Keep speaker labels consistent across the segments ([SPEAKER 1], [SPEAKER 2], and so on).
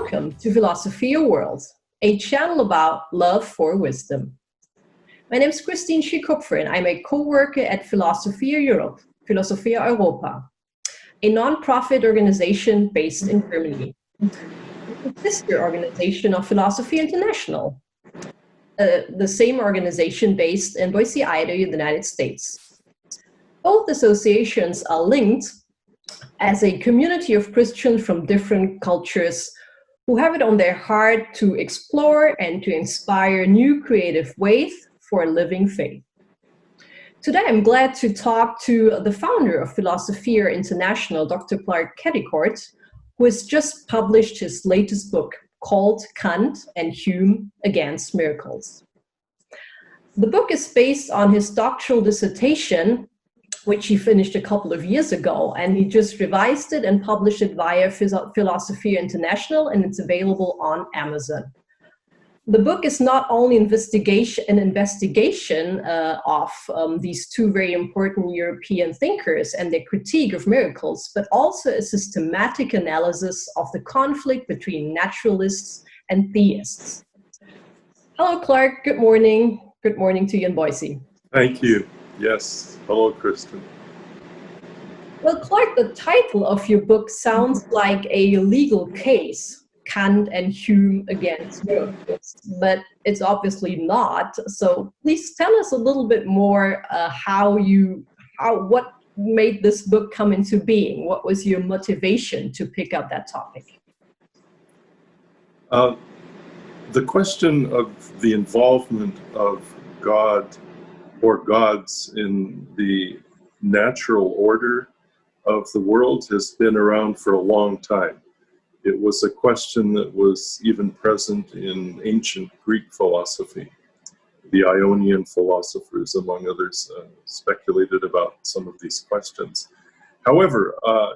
[SPEAKER 1] Welcome to Philosophia World, a channel about love for wisdom. My name is Kristin Shi-Kupfer and I'm a co-worker at Philosophia Europe, Philosophia Europa, a non-profit organization based in Germany. It's a sister organization of Philosophia International, the same organization based in Boise, Idaho, the United States. Both associations are linked as a community of Christians from different cultures who have it on their heart to explore and to inspire new creative ways for living faith. Today, I'm glad to talk to the founder of Philosophia International, Dr. Clark Peddicord, who has just published his latest book called Kant and Hume Against Miracles. The book is based on his doctoral dissertation, which he finished a couple of years ago, and he just revised it and published it via Philosophia International, and it's available on Amazon. The book is not only an investigation of these two very important European thinkers and their critique of miracles, but also a systematic analysis of the conflict between naturalists and theists. Hello, Clark. Good morning. Good morning to you in Boise.
[SPEAKER 2] Thank you. Yes. Hello, Kristin.
[SPEAKER 1] Well, Clark, the title of your book sounds like a legal case, Kant and Hume against miracles, but it's obviously not. So please tell us a little bit more what made this book come into being? What was your motivation to pick up that topic?
[SPEAKER 2] The question of the involvement of God or gods in the natural order of the world has been around for a long time. It was a question that was even present in ancient Greek philosophy. The Ionian philosophers, among others, speculated about some of these questions. However,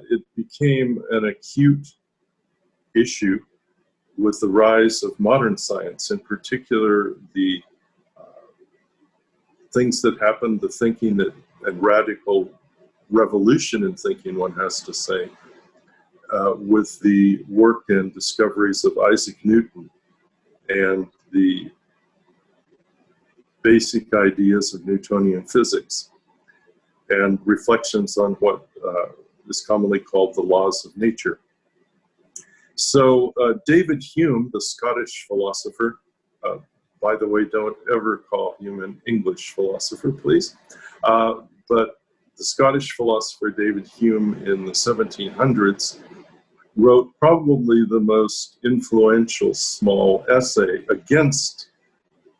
[SPEAKER 2] it became an acute issue with the rise of modern science, in particular the things that happened, the thinking and radical revolution in thinking, one has to say, with the work and discoveries of Isaac Newton and the basic ideas of Newtonian physics and reflections on what is commonly called the laws of nature. So David Hume, the Scottish philosopher, by the way, don't ever call Hume an English philosopher, please. But the Scottish philosopher David Hume in the 1700s wrote probably the most influential small essay against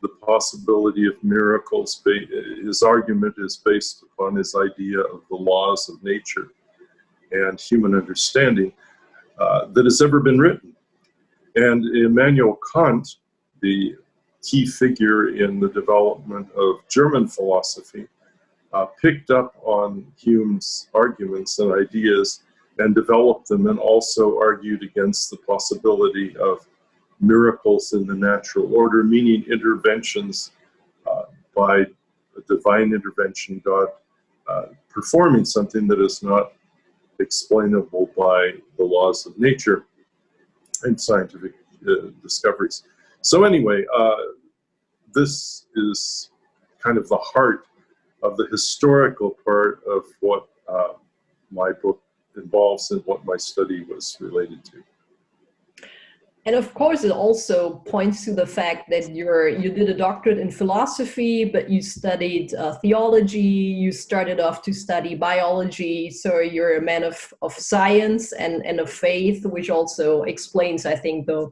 [SPEAKER 2] the possibility of miracles. His argument is based upon his idea of the laws of nature and human understanding that has ever been written. And Immanuel Kant, the key figure in the development of German philosophy, picked up on Hume's arguments and ideas and developed them, and also argued against the possibility of miracles in the natural order, meaning interventions by a divine intervention, God performing something that is not explainable by the laws of nature and scientific discoveries. So anyway, this is kind of the heart of the historical part of what my book involves and what my study was related to.
[SPEAKER 1] And of course, it also points to the fact that you did a doctorate in philosophy, but you studied theology, you started off to study biology, so you're a man of science and of faith, which also explains, I think, the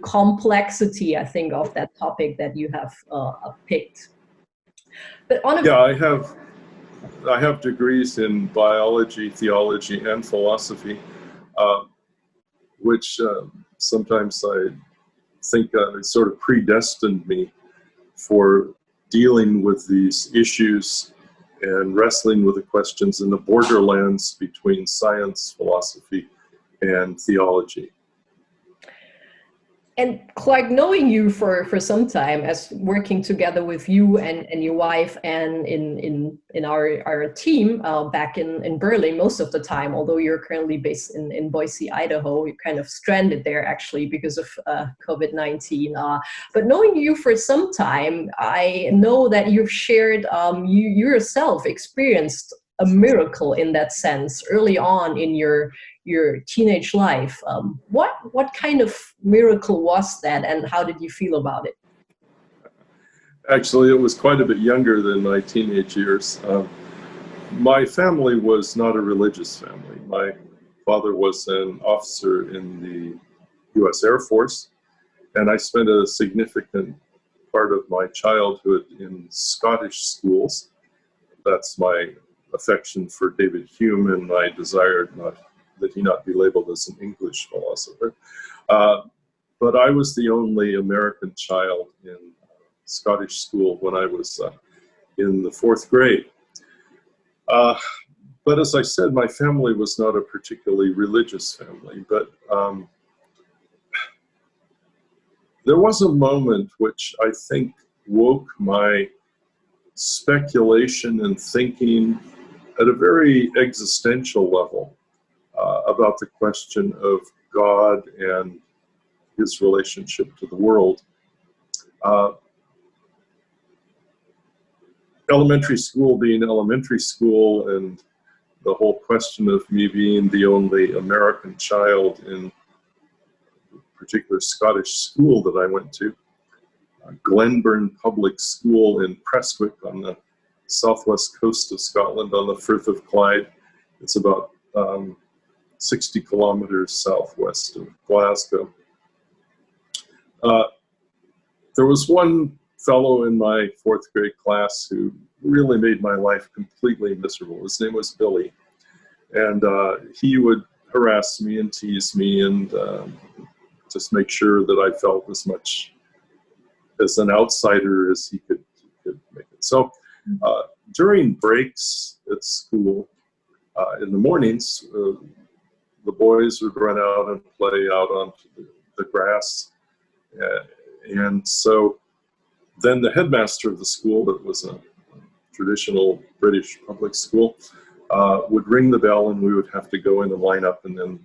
[SPEAKER 1] complexity, I think, of that topic that you have picked. But
[SPEAKER 2] I have degrees in biology, theology, and philosophy, which sometimes I think it sort of predestined me for dealing with these issues and wrestling with the questions in the borderlands between science, philosophy, and theology.
[SPEAKER 1] And Clark, knowing you for some time, as working together with you and your wife and in our team back in Berlin most of the time, although you're currently based in Boise, Idaho, you're kind of stranded there actually because of COVID-19. But knowing you for some time, I know that you've shared, you yourself experienced a miracle in that sense early on in your teenage life. What kind of miracle was that, and how did you feel about it?
[SPEAKER 2] Actually, it was quite a bit younger than my teenage years. My family was not a religious family. My father was an officer in the U.S. Air Force, and I spent a significant part of my childhood in Scottish schools. That's my affection for David Hume, and I desired that he not be labeled as an English philosopher. But I was the only American child in Scottish school when I was in the 4th grade. But as I said, my family was not a particularly religious family, but there was a moment which I think woke my speculation and thinking at a very existential level about the question of God and his relationship to the world. Elementary school being elementary school, and the whole question of me being the only American child in a particular Scottish school that I went to, Glenburn Public School in Prestwick on the southwest coast of Scotland on the Firth of Clyde. It's about 60 kilometers southwest of Glasgow. There was one fellow in my 4th grade class who really made my life completely miserable. His name was Billy, and he would harass me and tease me and just make sure that I felt as much as an outsider as he could make it. So during breaks at school, in the mornings, the boys would run out and play out on the grass. And so then the headmaster of the school, that was a traditional British public school, would ring the bell, and we would have to go in and line up and then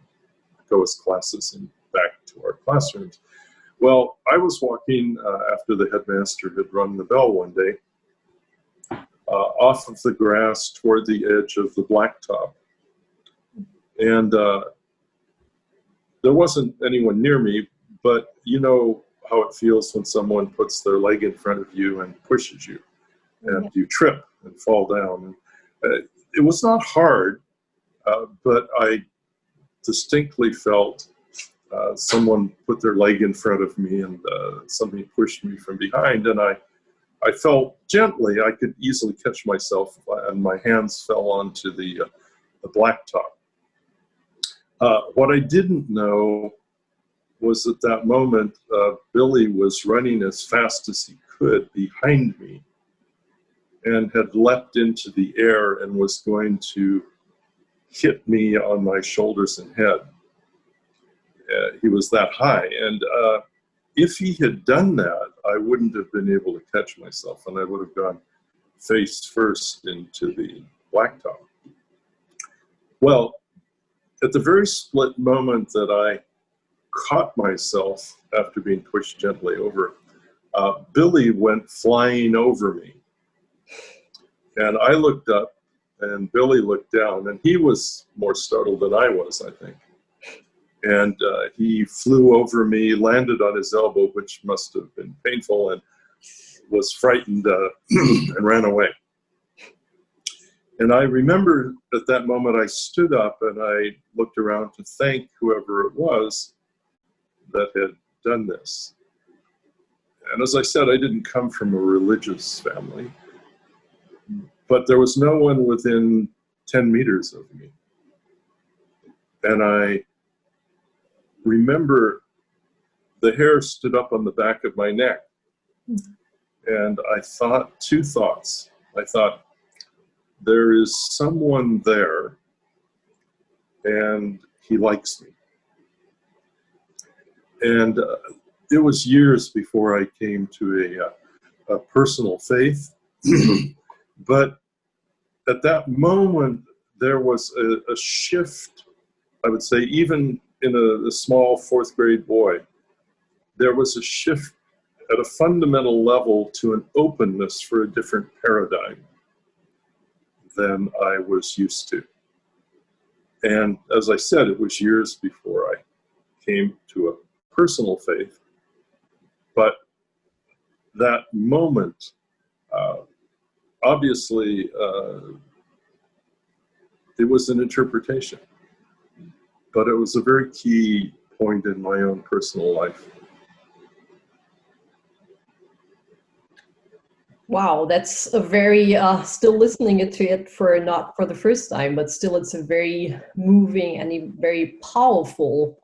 [SPEAKER 2] go as classes and back to our classrooms. Well, I was walking after the headmaster had rung the bell one day, off of the grass toward the edge of the blacktop. And there wasn't anyone near me, but you know how it feels when someone puts their leg in front of you and pushes you, and you trip and fall down. It was not hard, but I distinctly felt someone put their leg in front of me, and somebody pushed me from behind, and I fell gently. I could easily catch myself, and my hands fell onto the blacktop. What I didn't know was at that moment, Billy was running as fast as he could behind me and had leapt into the air and was going to hit me on my shoulders and head. He was that high, and if he had done that, I wouldn't have been able to catch myself, and I would have gone face first into the blacktop. Well, at the very split moment that I caught myself after being pushed gently over, Billy went flying over me. And I looked up, and Billy looked down, and he was more startled than I was, I think. And he flew over me, landed on his elbow, which must have been painful, and was frightened and ran away. And I remember at that moment I stood up and I looked around to thank whoever it was that had done this. And as I said, I didn't come from a religious family, but there was no one within 10 meters of me. And I remember the hair stood up on the back of my neck. And I thought 2 thoughts. I thought, there is someone there, and he likes me. And it was years before I came to a personal faith. But at that moment, there was a shift, I would say, even in a small fourth grade boy, there was a shift at a fundamental level to an openness for a different paradigm than I was used to. And as I said, it was years before I came to a personal faith. But that moment, obviously, it was an interpretation, but it was a very key point in my own personal life.
[SPEAKER 1] Wow, that's a very, still listening to it for not for the first time, but still it's a very moving and a very powerful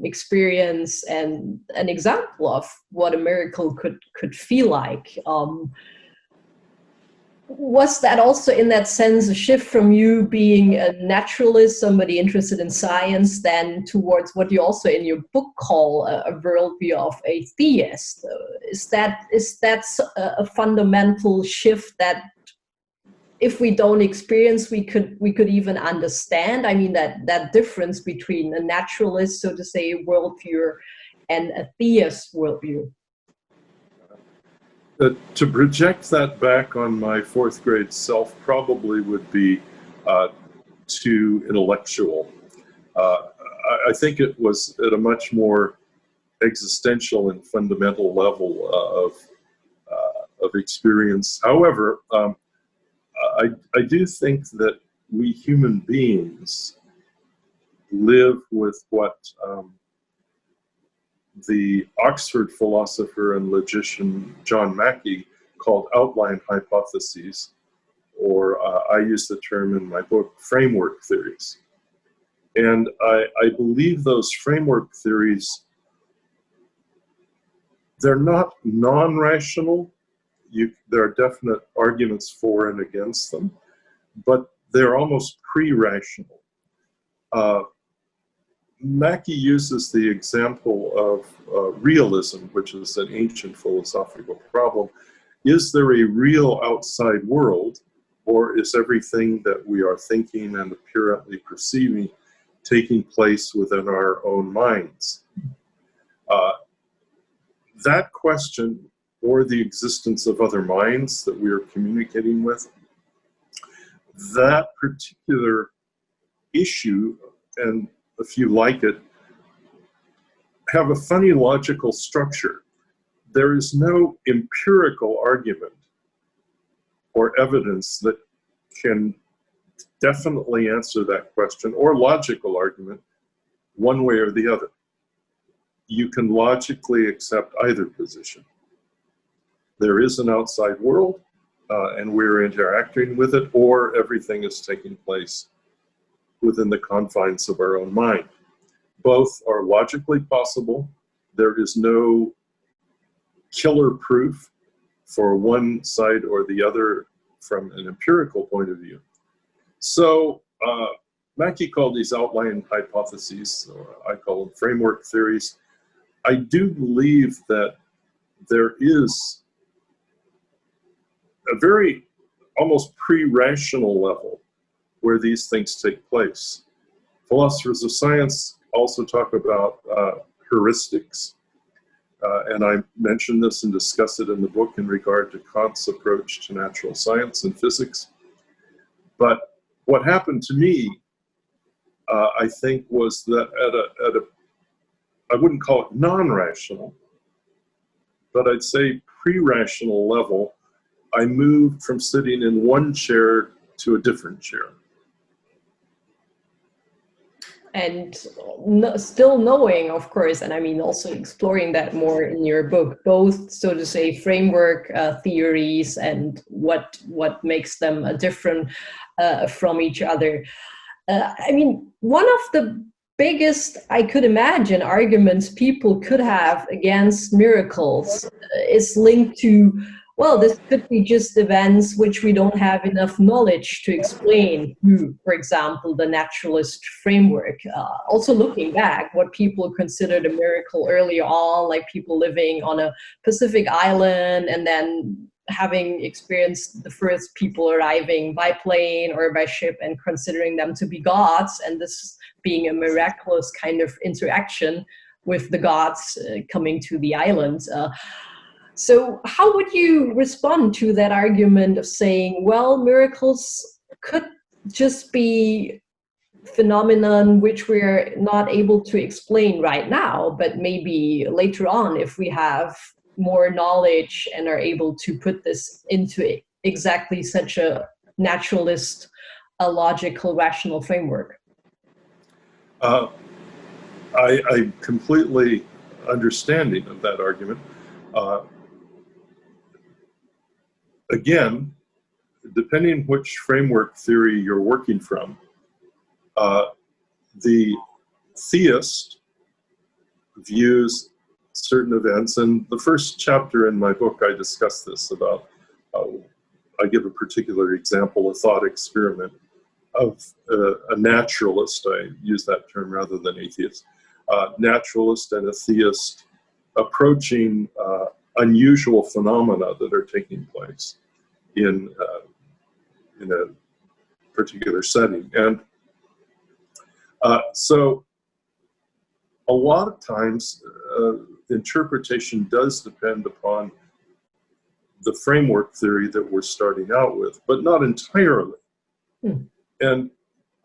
[SPEAKER 1] experience and an example of what a miracle could feel like. Was that also in that sense a shift from you being a naturalist, somebody interested in science, then towards what you also in your book call a worldview of a theist? Is that a fundamental shift that if we don't experience, we could even understand? I mean, that difference between a naturalist, so to say, worldview and a theist worldview.
[SPEAKER 2] To project that back on my fourth grade self probably would be too intellectual. I think it was at a much more existential and fundamental level of experience. However, I do think that we human beings live with what the Oxford philosopher and logician John Mackey called outline hypotheses, or I use the term in my book, framework theories. And I believe those framework theories, they're not non-rational. There are definite arguments for and against them, but they're almost pre-rational. Mackey uses the example of realism, which is an ancient philosophical problem. Is there a real outside world, or is everything that we are thinking and apparently perceiving taking place within our own minds? That question, or the existence of other minds that we are communicating with, that particular issue, and a few like it, have a funny logical structure. There is no empirical argument or evidence that can definitely answer that question, or logical argument one way or the other. You can logically accept either position. There is an outside world, and we're interacting with it, or everything is taking place within the confines of our own mind. Both are logically possible. There is no killer proof for one side or the other from an empirical point of view. So Mackey called these outline hypotheses, or I call them framework theories. I do believe that there is a very almost pre-rational level where these things take place. Philosophers of science also talk about heuristics, and I mention this and discuss it in the book in regard to Kant's approach to natural science and physics. But what happened to me, I think, was that at a I wouldn't call it non-rational, but I'd say pre-rational level, I moved from sitting in one chair to a different chair.
[SPEAKER 1] And still knowing, of course, and I mean also exploring that more in your book, both, so to say, framework theories and what makes them different from each other. I mean, one of the biggest, I could imagine, arguments people could have against miracles is linked to well, this could be just events which we don't have enough knowledge to explain through, for example, the naturalist framework. Also looking back, what people considered a miracle early on, like people living on a Pacific island and then having experienced the first people arriving by plane or by ship and considering them to be gods, and this being a miraculous kind of interaction with the gods coming to the island. So how would you respond to that argument of saying, well, miracles could just be phenomenon which we're not able to explain right now, but maybe later on, if we have more knowledge and are able to put this into exactly such a naturalist, a logical, rational framework?
[SPEAKER 2] I'm completely understanding of that argument. Again, depending which framework theory you're working from, the theist views certain events, and the first chapter in my book I discuss this about, I give a particular example, a thought experiment of a naturalist, I use that term rather than atheist, naturalist and a theist approaching unusual phenomena that are taking place in a particular setting. And so a lot of times interpretation does depend upon the framework theory that we're starting out with, but not entirely. And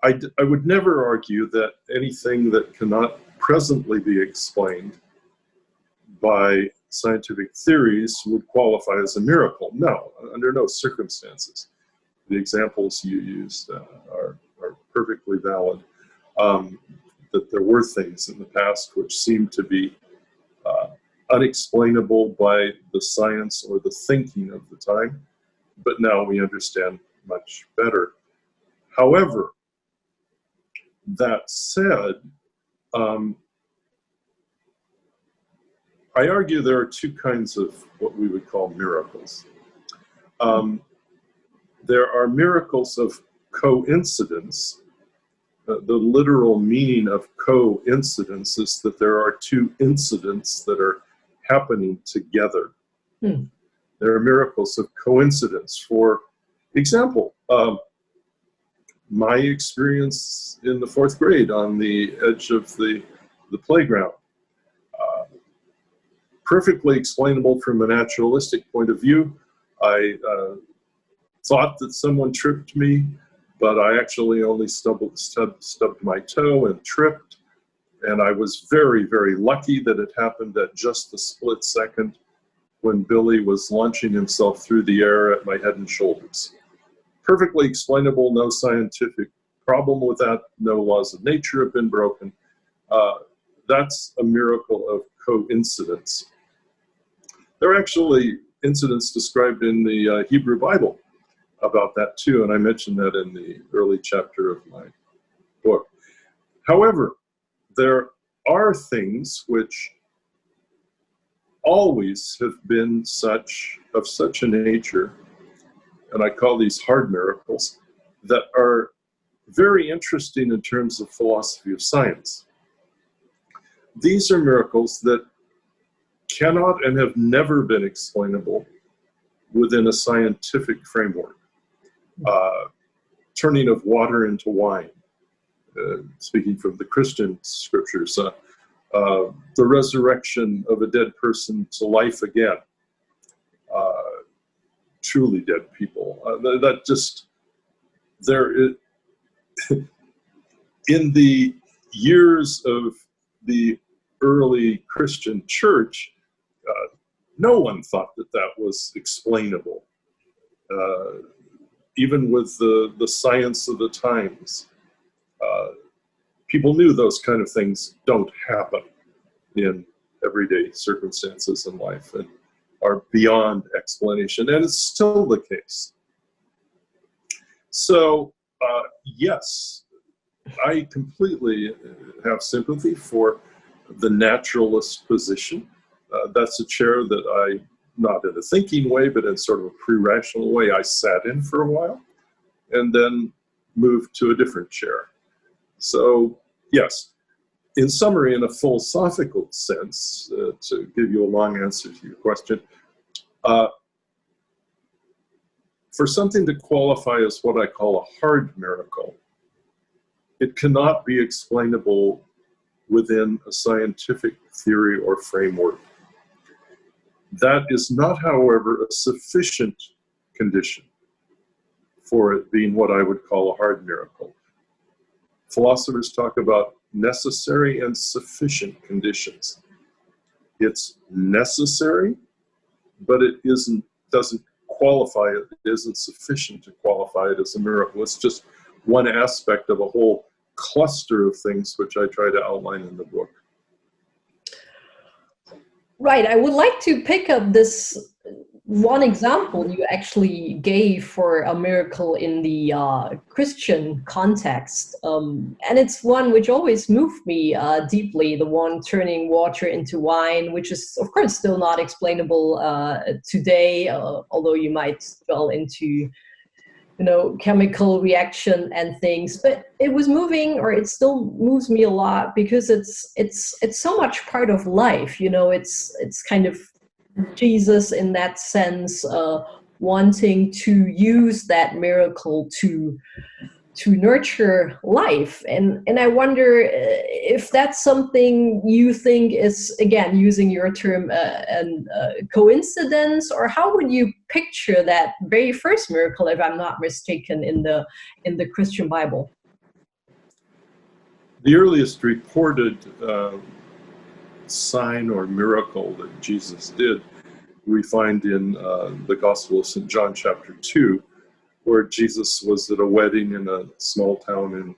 [SPEAKER 2] I would never argue that anything that cannot presently be explained by scientific theories would qualify as a miracle. No, under no circumstances. The examples you used are perfectly valid. That there were things in the past which seemed to be unexplainable by the science or the thinking of the time, but now we understand much better. However, that said, I argue there are two kinds of what we would call miracles. There are miracles of coincidence. The literal meaning of coincidence is that there are two incidents that are happening together. There are miracles of coincidence. For example, my experience in the 4th grade on the edge of the playground. Perfectly explainable from a naturalistic point of view. I thought that someone tripped me, but I actually only stubbed my toe and tripped. And I was very, very lucky that it happened at just the split second when Billy was launching himself through the air at my head and shoulders. Perfectly explainable, no scientific problem with that, no laws of nature have been broken. That's a miracle of coincidence. There are actually incidents described in the Hebrew Bible about that too, and I mentioned that in the early chapter of my book. However, there are things which always have been of such a nature, and I call these hard miracles, that are very interesting in terms of philosophy of science. These are miracles that cannot and have never been explainable within a scientific framework. Turning of water into wine, speaking from the Christian scriptures, the resurrection of a dead person to life again, truly dead people. That just, there is, in the years of the early Christian church, no one thought that that was explainable. Even with the science of the times, people knew those kind of things don't happen in everyday circumstances in life and are beyond explanation, and it's still the case. So, yes, I completely have sympathy for the naturalist position. That's a chair that I not in a thinking way, but in sort of a pre-rational way, I sat in for a while and then moved to a different chair. So, yes, in summary, in a philosophical sense, to give you a long answer to your question, for something to qualify as what I call a hard miracle, it cannot be explainable within a scientific theory or framework. That is not, however, a sufficient condition for it being what I would call a hard miracle. Philosophers talk about necessary and sufficient conditions. It's necessary, but it doesn't qualify it. It isn't sufficient to qualify it as a miracle. It's just one aspect of a whole cluster of things which I try to outline in the book.
[SPEAKER 1] Right. I would like to pick up this one example you actually gave for a miracle in the Christian context. And it's one which always moved me deeply, the one turning water into wine, which is, of course, still not explainable today, although you might dwell into chemical reaction and things, but it was moving, or it still moves me a lot, because it's so much part of life. It's kind of Jesus in that sense, wanting to use that miracle to nurture life. And I wonder if that's something you think is, again, using your term, a coincidence, or how would you picture that very first miracle, if I'm not mistaken, in the Christian Bible?
[SPEAKER 2] The earliest reported sign or miracle that Jesus did, we find in the Gospel of St. John chapter 2, where Jesus was at a wedding in a small town in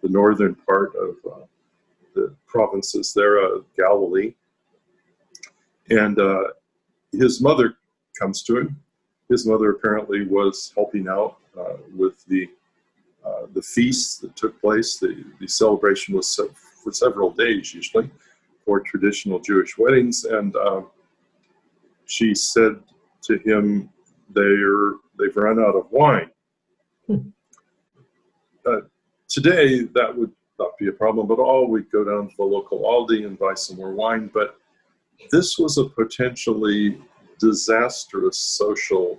[SPEAKER 2] the northern part of the provinces there of Galilee. And his mother comes to him. His mother apparently was helping out with the feast that took place. The celebration was for several days, usually, for traditional Jewish weddings. And she said to him, they've run out of wine. Today, that would not be a problem at all. We'd go down to the local Aldi and buy some more wine. But this was a potentially disastrous social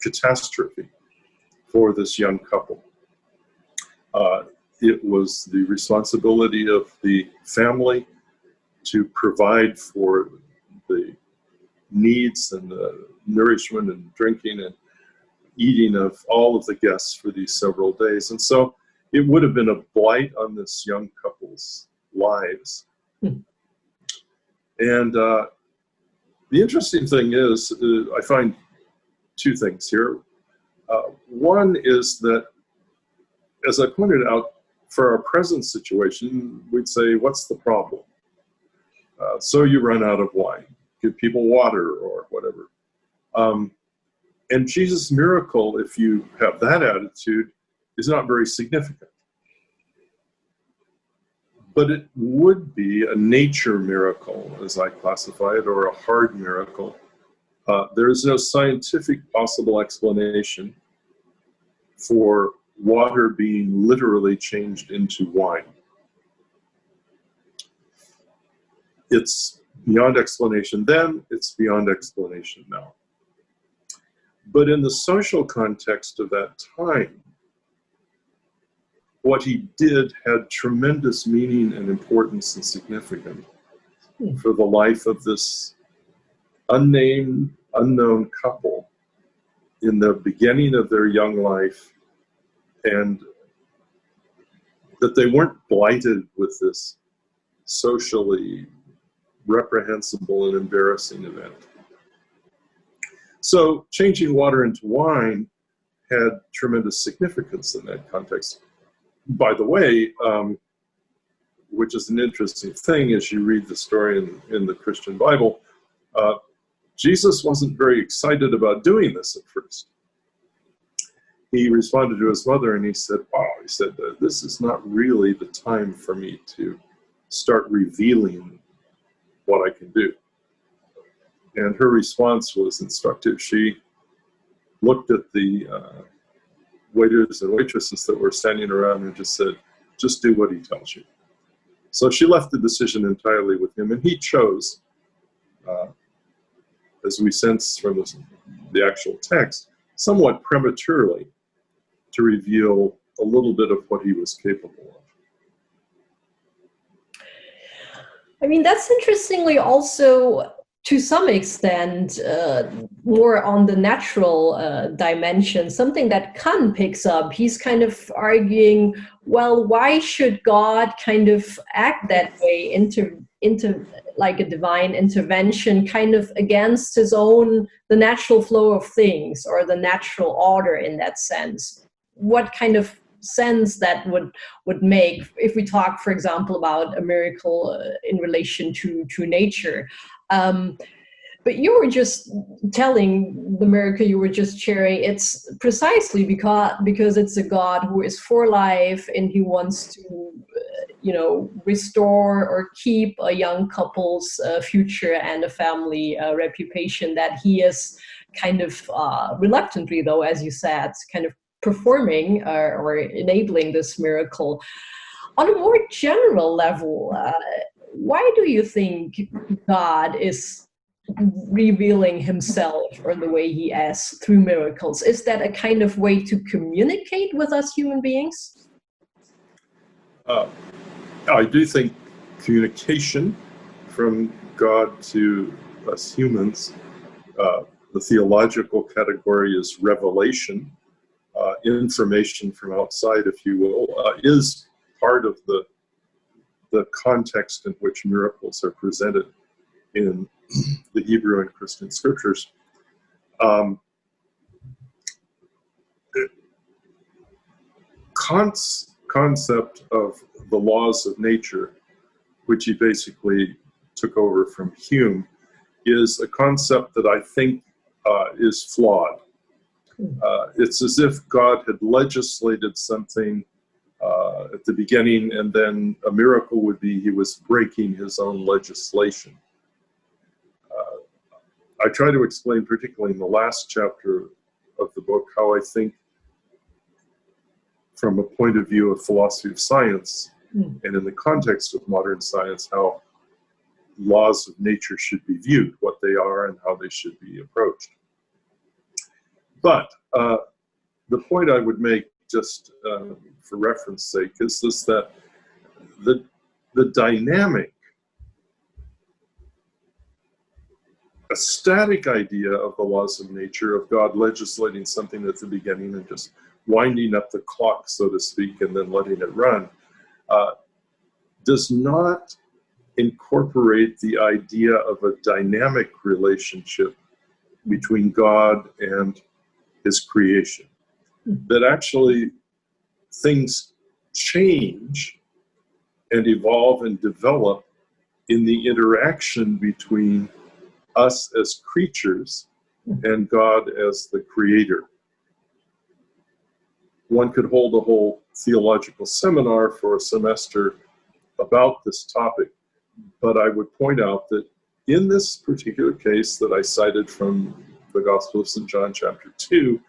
[SPEAKER 2] catastrophe for this young couple. It was the responsibility of the family to provide for the needs and the nourishment and drinking and eating of all of the guests for these several days. And so it would have been a blight on this young couple's lives. And the interesting thing is, I find two things here. One is that, as I pointed out, for our present situation, we'd say, what's the problem? So you run out of wine. Give people water or whatever. And Jesus' miracle, if you have that attitude, is not very significant. But it would be a nature miracle, as I classify it, or a hard miracle. There is no scientific possible explanation for water being literally changed into wine. It's beyond explanation then, it's beyond explanation now. But in the social context of that time, what he did had tremendous meaning and importance and significance for the life of this unnamed, unknown couple in the beginning of their young life, and that they weren't blighted with this socially reprehensible and embarrassing event. So changing water into wine had tremendous significance in that context. By the way, which is an interesting thing as you read the story in the Christian Bible, Jesus wasn't very excited about doing this at first. He responded to his mother and he said, this is not really the time for me to start revealing what I can do. And her response was instructive. She looked at the waiters and waitresses that were standing around and just said, just do what he tells you. So she left the decision entirely with him, and he chose, as we sense from the actual text, somewhat prematurely to reveal a little bit of what he was capable of.
[SPEAKER 1] I mean, that's interestingly also, to some extent, more on the natural dimension, something that Kant picks up. He's kind of arguing, well, why should God kind of act that way, into like a divine intervention, kind of against his own, the natural flow of things, or the natural order in that sense? What kind of sense that would make if we talk, for example, about a miracle in relation to nature? But you were just telling the miracle you were just sharing, it's precisely because it's a God who is for life, and he wants to restore or keep a young couple's future and a family reputation, that he is kind of reluctantly, though, as you said, kind of performing or enabling this miracle. On a more general level, why do you think God is revealing himself or the way he is through miracles? Is that a kind of way to communicate with us human beings?
[SPEAKER 2] I do think communication from God to us humans, the theological category is revelation, information from outside, if you will, is part of the context in which miracles are presented in the Hebrew and Christian scriptures. Kant's concept of the laws of nature, which he basically took over from Hume, is a concept that I think is flawed. It's as if God had legislated something at the beginning, and then a miracle would be he was breaking his own legislation. I try to explain, particularly in the last chapter of the book, how I think, from a point of view of philosophy of science, and in the context of modern science, how laws of nature should be viewed, what they are, and how they should be approached. But the point I would make, just for reference sake, is this: that the dynamic, a static idea of the laws of nature, of God legislating something at the beginning and just winding up the clock, so to speak, and then letting it run, does not incorporate the idea of a dynamic relationship between God and his creation. That actually things change and evolve and develop in the interaction between us as creatures and God as the creator. One could hold a whole theological seminar for a semester about this topic, but I would point out that in this particular case that I cited from the Gospel of St. John chapter 2,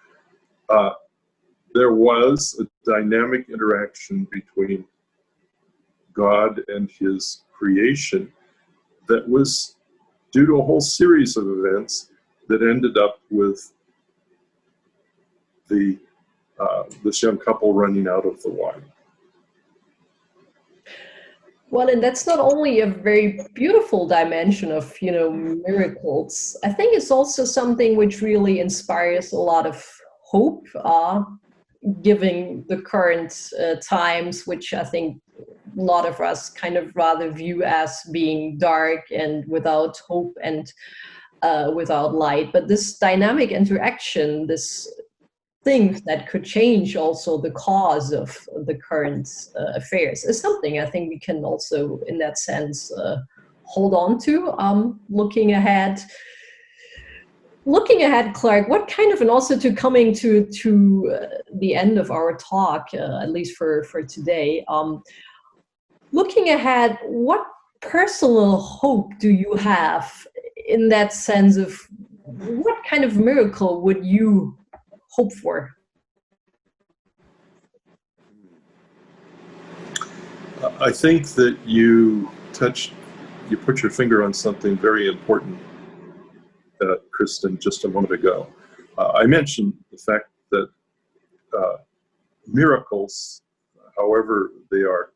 [SPEAKER 2] there was a dynamic interaction between God and his creation that was due to a whole series of events that ended up with this young couple running out of the wine.
[SPEAKER 1] Well, and that's not only a very beautiful dimension of, miracles. I think it's also something which really inspires a lot of hope, given the current times, which I think a lot of us kind of rather view as being dark and without hope and without light. But this dynamic interaction, this things that could change also the cause of the current affairs, is something I think we can also, in that sense, hold on to. Looking ahead, Clark, what kind of, and also to coming to the end of our talk, at least for today, looking ahead, what personal hope do you have in that sense of what kind of miracle would you hope for?
[SPEAKER 2] I think that you put your finger on something very important, Kristin, just a moment ago. I mentioned the fact that miracles, however they are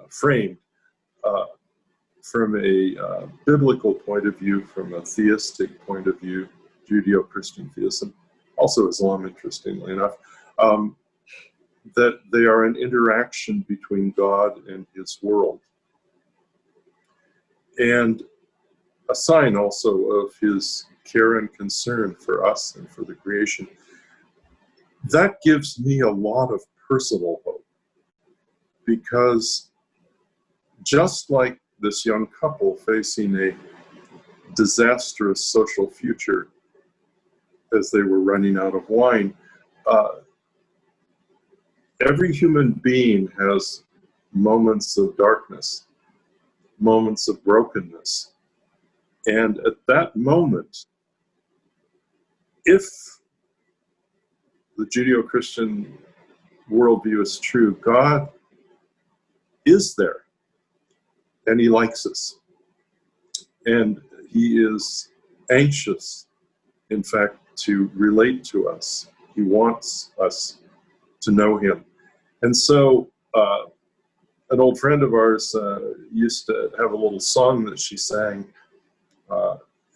[SPEAKER 2] framed, from a biblical point of view, from a theistic point of view, Judeo-Christian theism, also Islam, interestingly enough, that they are an interaction between God and his world. And a sign also of his care and concern for us and for the creation. That gives me a lot of personal hope, because just like this young couple facing a disastrous social future as they were running out of wine, every human being has moments of darkness, moments of brokenness. And at that moment, if the Judeo-Christian worldview is true, God is there, and he likes us. And he is anxious, in fact, to relate to us. He wants us to know him. And so an old friend of ours used to have a little song that she sang.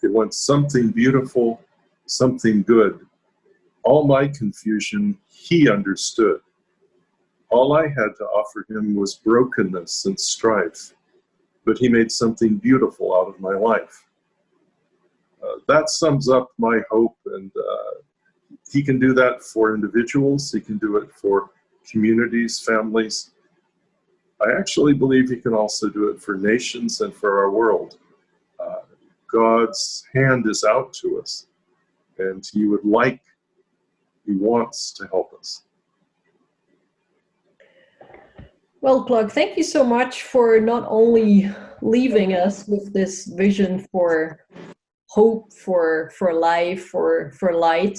[SPEAKER 2] It went, something beautiful, something good. All my confusion he understood. All I had to offer him was brokenness and strife, but he made something beautiful out of my life. That sums up my hope, and he can do that for individuals, he can do it for communities, families. I actually believe he can also do it for nations and for our world. God's hand is out to us, and he wants to help us.
[SPEAKER 1] Well, Clark, thank you so much for not only leaving us with this vision for hope, for life, for light,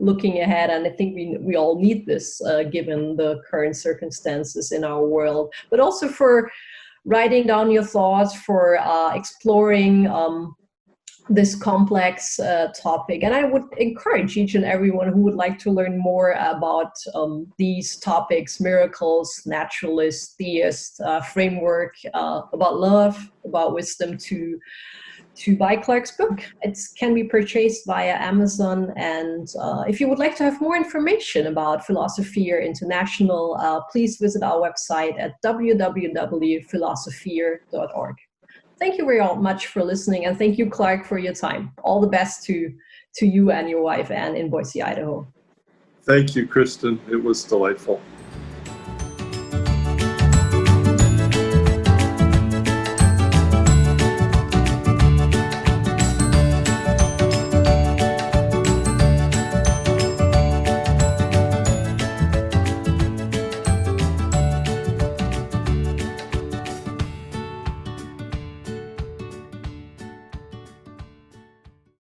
[SPEAKER 1] looking ahead, and I think we all need this given the current circumstances in our world, but also for writing down your thoughts, for exploring this complex topic. And I would encourage each and everyone who would like to learn more about these topics, miracles, naturalist, theist, framework, about love, about wisdom, to buy Clark's book. It can be purchased via Amazon. And if you would like to have more information about Philosophia International, please visit our website at www.philosophia.org. Thank you very much for listening, and thank you, Clark, for your time. All the best to you and your wife, Anne, in Boise, Idaho.
[SPEAKER 2] Thank you, Kristin. It was delightful.